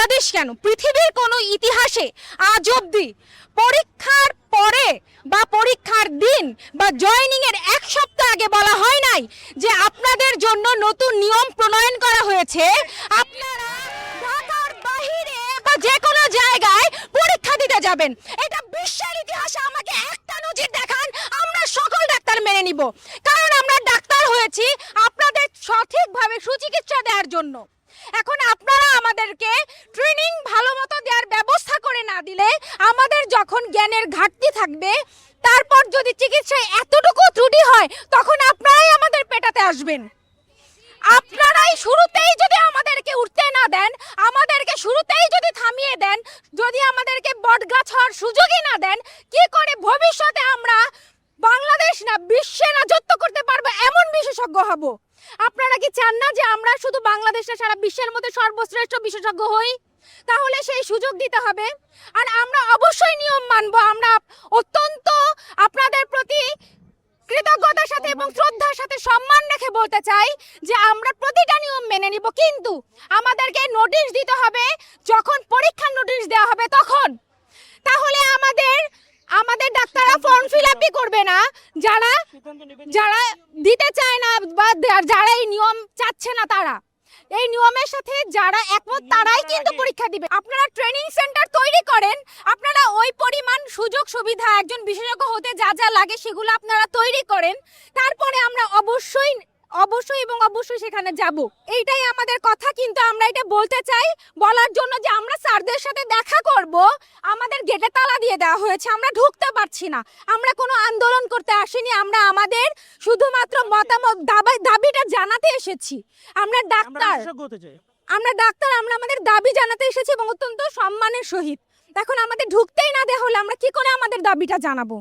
বাংলাদেশ কেন, পৃথিবীর কোনো ইতিহাসে আজ অবধি পরীক্ষার পরে বা পরীক্ষার দিন বা জয়েনিং এর এক সপ্তাহ আগে বলা হয় নাই যে আপনাদের জন্য নতুন নিয়ম প্রণয়ন করা হয়েছে, আপনারা ঢাকার বাহিরে বা যে কোনো জায়গায় পরীক্ষা দিতে যাবেন। এটা বিশ্বের ইতিহাসে আমাকে একটা নজির দেখান, আমরা সকল ডাক্তার মেনে নিব, কারণ আমরা ডাক্তার হয়েছি আপনাদের সঠিকভাবে সুচিকিৎসা দেওয়ার জন্য। এখন আপনারা আমাদেরকে ট্রেনিং ভালো মতো দেওয়ার ব্যবস্থা করে না দিলে আমাদের যখন জ্ঞানের ঘাটতি থাকবে, তারপর যদি চিকিৎসায় এতটুকু ত্রুটি হয় তখন আপনারাই আমাদের পেটাতে আসবেন। আপনারাই শুরুতেই যদি আমাদেরকে উঠতে না দেন, আমাদেরকে শুরুতেই যদি থামিয়ে দেন, যদি আমাদেরকে বটগাছ হওয়ার সুযোগই না দেন, কি করে ভবিষ্যতে আমরা বাংলাদেশ না বিশ্বে রাজত্ব করতে পারবো এমন বিশেষজ্ঞ হব? আপনারা কি চান না যে আমরা শুধু বাংলাদেশে সারা বিশ্বের মধ্যে সর্বশ্রেষ্ঠ বিশেষজ্ঞ হই? তাহলে সেই সুযোগ দিতে হবে। আর আমরা অবশ্যই নিয়ম মানব। আমরা অত্যন্ত আপনাদের প্রতি কৃতজ্ঞতার সাথে এবং শ্রদ্ধার সাথে সম্মান রেখে বলতে চাই যে আমরা প্রতিটা নিয়ম মেনে নিব, কিন্তু আমাদেরকে নোটিশ দিতে হবে যখন পরীক্ষার নোটিশ দেওয়া হবে তখন। তাহলে আমাদের ডাক্তাররা ফর্ম ফিল আপই করবে না, যারা দিতে চায় না বা যারা এই নিয়ম চাচ্ছে না, তারা এই নিয়মের সাথে যারা একমত তারাই কিন্তু পরীক্ষা দিবে। আপনারা ট্রেনিং সেন্টার তৈরি করেন, আপনারা ওই পরিমাণ সুযোগ সুবিধা একজন বিশেষজ্ঞ হতে যা যা লাগে সেগুলো আপনারা তৈরি করেন, তারপরে আমরা অবশ্যই সেখানে যাব। এইটাই আমাদের কথা। কিন্তু আমরা এটা বলতে চাই, বলার জন্য যে আমরা স্যারদের সাথে দেখা করব, আমাদের গেটে তালা দিয়ে দেওয়া হয়েছে, আমরা ঢুকতে পারছি না। আমরা কোনো আন্দোলন করতে আসিনি, আমরা আমাদের শুধুমাত্র মতামত দাবিটা জানাতে এসেছি। আমরা ডাক্তার, আমরা আমাদের দাবি জানাতে এসেছি এবং অত্যন্ত সম্মানের সহিত। এখন আমাদের ঢুকতেই না দেওয়া হলে আমরা কি করে আমাদের দাবিটা জানাবো?